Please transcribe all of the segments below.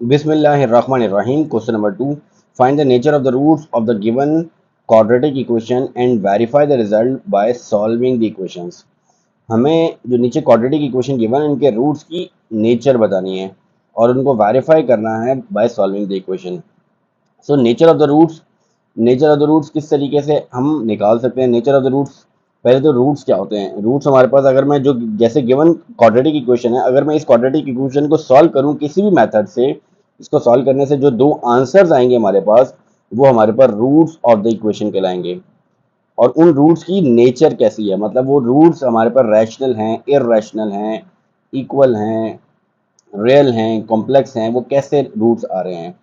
Bismillahirrahmanirrahim. Question number 2. Find the nature of the roots of the given quadratic equation and verify the result by solving the equations. हमें जो नीचे quadratic equation given है इनके roots की nature बतानी है और उनको वेरीफाई करना है by solving the equation. So nature of the roots किस तरीके से हम निकाल सकते हैं. नेचर ऑफ द रूट्स, पहले तो रूट्स क्या होते हैं. रूट्स हमारे पास, अगर मैं जो जैसे गिवन क्वाड्रेटिक इक्वेशन है, अगर मैं इस क्वाड्रेटिक इक्वेशन को सॉल्व करूं किसी भी मेथड से, इसको सॉल्व करने से जो दो आंसर्स आएंगे हमारे पास, वो हमारे पास रूट्स ऑफ द इक्वेशन कहलाएंगे. और उन रूट्स की नेचर कैसी है, मतलब वो रूट्स हमारे पास रैशनल हैं, इररेशनल हैं, इक्वल हैं, रियल हैं, कॉम्प्लेक्स हैं, वो कैसे रूट्स आ रहे हैं.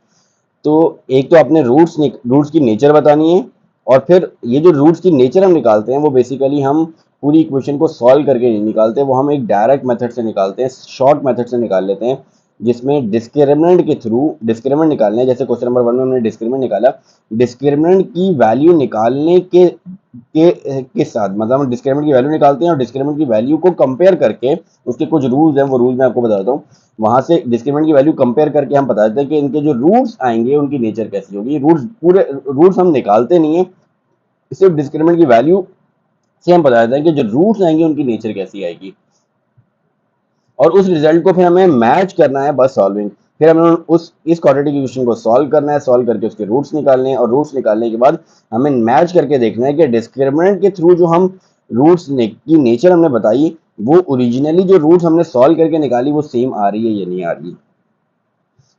तो एक तो अपने रूट्स की नेचर बतानी है, और फिर ये जो रूट्स की नेचर हम निकालते हैं वो बेसिकली हम पूरी इक्वेशन को सॉल्व करके नहीं निकालते, वो हम एक डायरेक्ट मेथड से निकालते हैं, शॉर्ट मेथड से निकाल लेते हैं, जिसमें डिस्क्रिमिनेंट के थ्रू डिस्क्रिमिनेंट निकालने हैं. जैसे क्वेश्चन नंबर 1 में हमने डिस्क्रिमिनेंट निकाला, डिस्क्रिमिनेंट की वैल्यू निकालने के साथ, मतलब हम डिस्क्रिमिनेंट की वैल्यू निकालते हैं और डिस्क्रिमिनेंट की वैल्यू को कंपेयर करके, उसके कुछ रूल्स हैं, वो रूल्स मैं आपको बताता हूँ. वहां से डिस्क्रिमिनेंट की वैल्यू कंपेयर करके हम बता देते हैं कि इनके जो रूट्स आएंगे उनकी नेचर कैसी होगी. रूट्स हम निकालते नहीं है, सिर्फ डिस्क्रिमिनेंट की वैल्यू से हम बता देते हैं कि जो रूट्स आएंगे उनकी नेचर कैसी आएगी. और उस रिजल्ट को फिर हमें मैच करना है बस सॉल्विंग. फिर हमें इस क्वाड्रेटिक इक्वेशन को सॉल्व करना है, सॉल्व करके उसके रूट्स निकालने हैं, और रूट्स निकालने के बाद हमें मैच करके देखना है कि डिस्क्रिमिनेंट के थ्रू जो हम रूट्स की नेचर हमने बताई, वो ओरिजिनली जो रूट्स हमने सॉल्व करके निकाली वो सेम आ रही है या नहीं आ रही.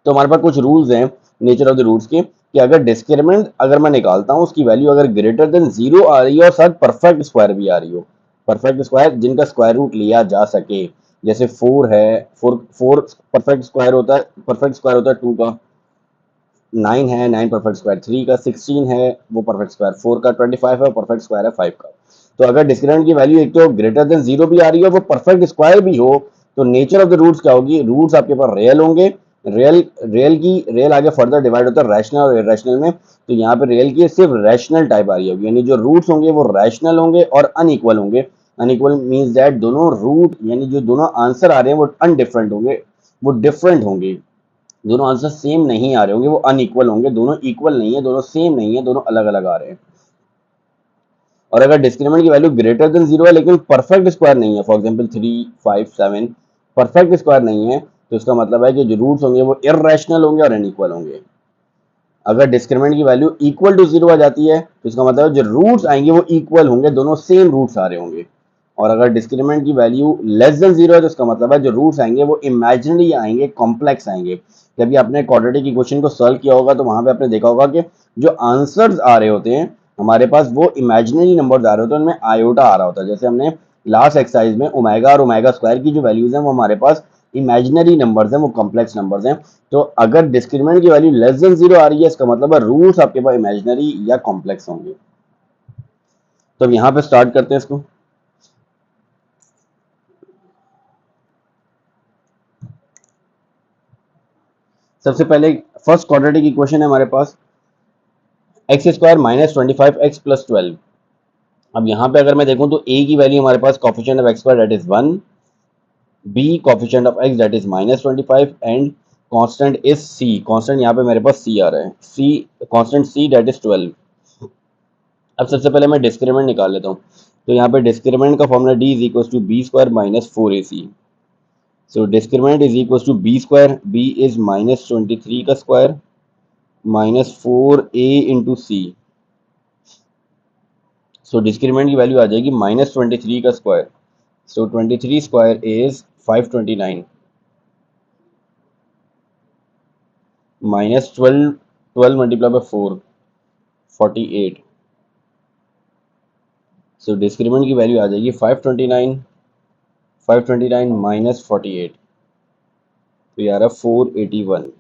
तो हमारे पास कुछ रूल्स हैं नेचर ऑफ द रूट्स के, कि अगर डिस्क्रिमिनेंट अगर मैं निकालता हूँ, उसकी वैल्यू अगर ग्रेटर देन 0 आ रही है और साथ परफेक्ट स्क्वायर भी आ रही हो, परफेक्ट स्क्वायर जिनका स्क्वायर रूट लिया जा सके. जैसे 4 है, 4 परफेक्ट स्क्वायर होता है, 2 का. 9 है, 9 परफेक्ट स्क्वायर 3 का. 16 है, वो परफेक्ट स्क्वायर 4 का. 25 है, परफेक्ट स्क्वायर है 5 का. तो अगर डिस्क्रिमिनेंट की वैल्यू एक तो ग्रेटर देन 0 भी आ रही है और वो परफेक्ट स्क्वायर भी हो, तो नेचर ऑफ द रूट्स क्या होगी. रूट्स आपके पास रियल होंगे. रियल आगे फर्दर डिवाइड होता है रैशनल और इरेशनल में. तो यहाँ पे रियल की सिर्फ रैशनल टाइप आ रही होगी, यानी जो रूट्स होंगे वो रैशनल होंगे और अनइक्वल होंगे. अनइक्वल मीन्स दैट दोनों रूट, यानी जो दोनों आंसर आ रहे हैं वो अनडिफरेंट होंगे, वो डिफरेंट होंगे. दोनों आंसर सेम नहीं आ रहे होंगे, वो अनइक्वल होंगे. दोनों इक्वल नहीं है, दोनों सेम नहीं है, दोनों अलग अलग आ रहे हैं. और अगर डिस्क्रिमिनेंट की वैल्यू ग्रेटर देन 0 है लेकिन परफेक्ट स्क्वायर नहीं है, फॉर एग्जांपल 3, 5, 7 परफेक्ट स्क्वायर नहीं है, तो इसका मतलब है कि जो रूट्स होंगे वो इररेशनल होंगे और अनइक्वल होंगे. अगर डिस्क्रिमिनेंट की वैल्यू इक्वल टू 0 आ जाती है, तो इसका मतलब है जो रूट्स आएंगे वो इक्वल होंगे, दोनों सेम रूट्स आ रहे होंगे. और अगर डिस्क्रिमिनेंट की वैल्यू लेस देन 0 है, तो इसका मतलब है जो रूट्स आएंगे वो इमेजिनरी आएंगे, कॉम्प्लेक्स आएंगे. जब आपने क्वाड्रेटिक इक्वेशन को सॉल्व किया होगा तो वहां पे आपने देखा होगा कि जो आंसर्स आ रहे होते हैं हमारे पास, वो इमेजिनरी नंबर्स आ रहे होते हैं, उनमें आयोटा आ रहा होता है. जैसे हमने लास्ट एक्सरसाइज में ओमेगा और ओमेगा स्क्वायर की जो वैल्यूज हैं वो हमारे पास इमेजिनरी नंबर्स हैं, वो कॉम्प्लेक्स नंबर्स हैं. तो अगर डिस्क्रिमिनेंट की वैल्यू लेस देन 0 आ रही है, इसका मतलब है रूट्स आपके पास इमेजिनरी या कॉम्प्लेक्स होंगे. तो अब यहाँ पे स्टार्ट करते हैं इसको. सबसे पहले फर्स्ट क्वाड्रेटिक इक्वेशन है हमारे पास एक्स स्क्वायर माइनस 25x+12. अब यहाँ पे अगर मैं देखूं तो a की वैल्यू हमारे पास coefficient of x square that is 1, b coefficient of x that is -25 and constant is c. Constant यहाँ पे मेरे पास c आ रहा है, c constant c that is 12. अब सबसे पहले मैं डिस्क्रिमिनेंट निकाल लेता हूँ. तो यहाँ पे डिस्क्रिमिनेंट का formula d is equal to b square minus 4ac. So discriminant is equal to b square, b is -23 का square -4a into c. So discriminant की वैल्यू आ जाएगी -23 का square. So 23 square is 529 minus 12 multiply by 4 48. So discriminant की value आ जाएगी 529 minus 48, तो ये आ रहा 481.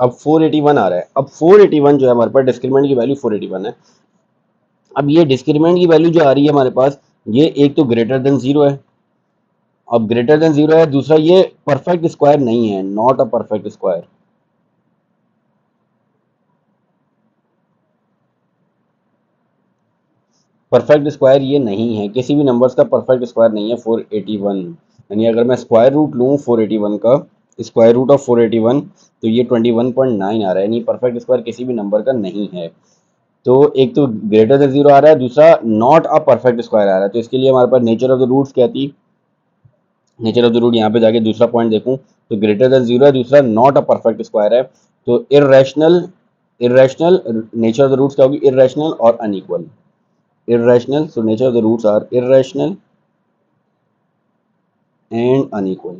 अब 481 आ रहा है. अब 481 जो है हमारे पास डिस्क्रिमिनेंट की वैल्यू 481 है. अब ये डिस्क्रिमिनेंट की वैल्यू जो आ रही है हमारे पास, ये एक तो ग्रेटर देन 0 है, अब ग्रेटर देन जीरो है, दूसरा ये परफेक्ट स्क्वायर नहीं है, not a perfect square. Perfect square ये नहीं है, किसी भी नंबर्स का परफेक्ट स्क्वायर नहीं है 481। यानी अगर मैं स्क्वायर रूट लूँ 481 का, स्क्वायर रूट ऑफ 481, तो ये 21.9 आ रहा है, यानी परफेक्ट स्क्वायर किसी भी नंबर का नहीं है। तो एक तो ग्रेटर देन जीरो आ रहा है, दूसरा नॉट अ परफेक्ट स्क्वायर आ रहा है। तो इसके लिए हमारे पास नेचर ऑफ द रूट्स क्या थी, नेचर ऑफ द रूट यहाँ पे जाके दूसरा पॉइंट देखूं तो ग्रेटर देन जीरो है, दूसरा नॉट अ परफेक्ट स्क्वायर है। तो irrational, irrational nature of the roots क्या होगी, इर्रेशनल और unequal. irrational, so nature of the roots are irrational and unequal।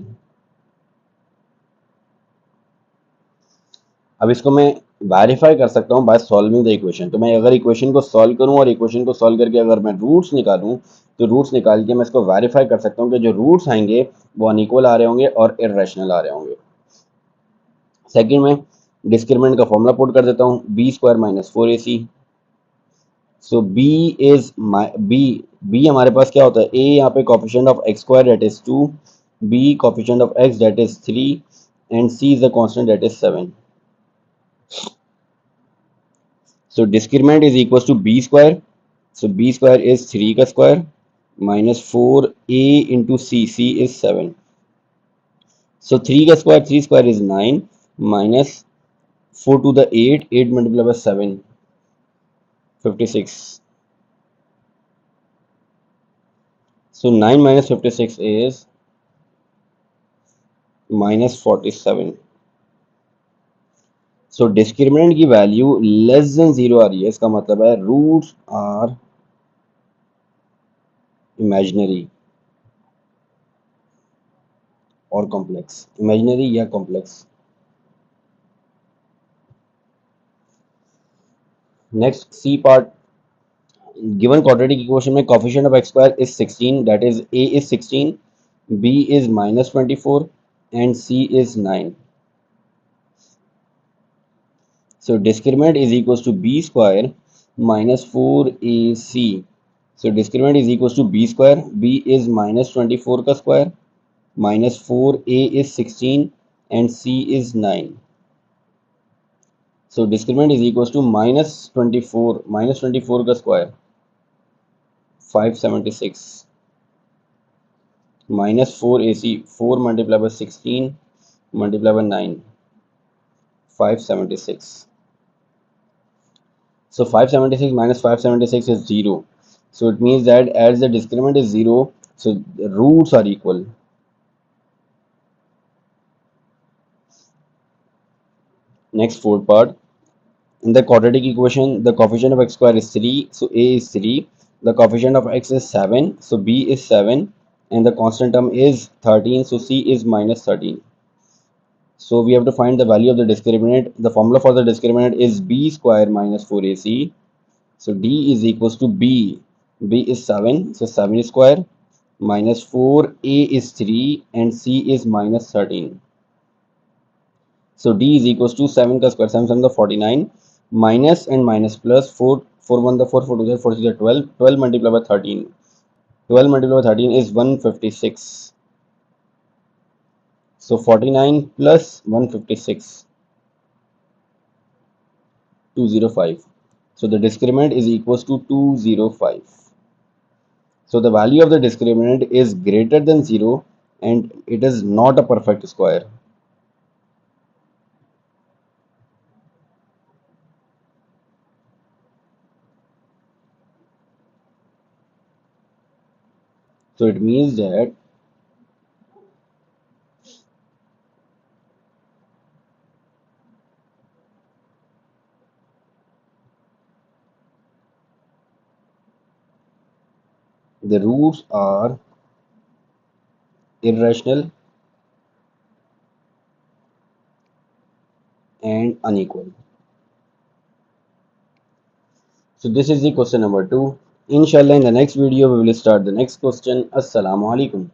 अब इसको मैं वेरीफाई कर सकता हूँ बाय सॉल्विंग द इक्वेशन। तो मैं अगर इक्वेशन को सॉल्व करूँ और इक्वेशन को सॉल्व करके अगर मैं रूट्स निकालूँ, तो रूट्स निकाल के मैं इसको वेरीफाई कर सकता हूँ कि जो रूट्स आएंगे वो अनइक्वल आ रहे होंगे और इर्रेशनल आ रहे होंगे। सेकंड में डिस्क्रिमिनेंट का फॉर्मूला पुट कर देता हूँ, b square minus 4ac। So b is b, b हमारे पास क्या होता है, ए यहाँ पे coefficient of x square that is 2, b coefficient of x that is 3, and C is the constant that is 7। So discriminant is equal to b square, so b square is 3 का square minus 4 a into c, c is 7। So 3 का square, 3 square is 9 minus 4 to the 8, 8 multiply by 7, 56। So 9 minus 56 is minus 47। So discriminant की value less than zero आ रही है, इसका मतलब है roots are imaginary और कॉम्प्लेक्स, इमेजिनरी या complex. Next C part, given quadratic equation में coefficient of x square is 16, that is A is 16, B is minus 24 and C is 9। So discriminant is equals to b square minus 4ac। So discriminant is equals to b square, b is minus 24 का square, minus 4a is 16 and c is 9। So discriminant is equals to minus 24 का square 576 minus 4ac, 4 multiplied by 16 multiplied by 9, 576। So 576 minus 576 is 0. So it means that as the discriminant is 0, so the roots are equal. Next fourth part. In the quadratic equation, the coefficient of x square is 3. So a is 3. The coefficient of x is 7. So b is 7. And the constant term is 13. So c is minus 13. So we have to find the value of the discriminant. The formula for the discriminant is b square minus 4ac. So d is equals to b. B is 7. So 7 square minus 4, a is 3 and c is minus 13। So d is equals to 7 का square, 7 7 the 49 minus and minus plus 4, 4 1 the 4, 4 2 the 4 6 the 12, 12 multiplied by 13, 12 multiplied by 13 is 156। So 49 plus 156, 205। So the discriminant is equals to 205। So the value of the discriminant is greater than 0 and it is not a perfect square। So it means that the roots are irrational and unequal। So this is the question number 2. Inshallah in the next video we will start the next question. Assalamu alaikum.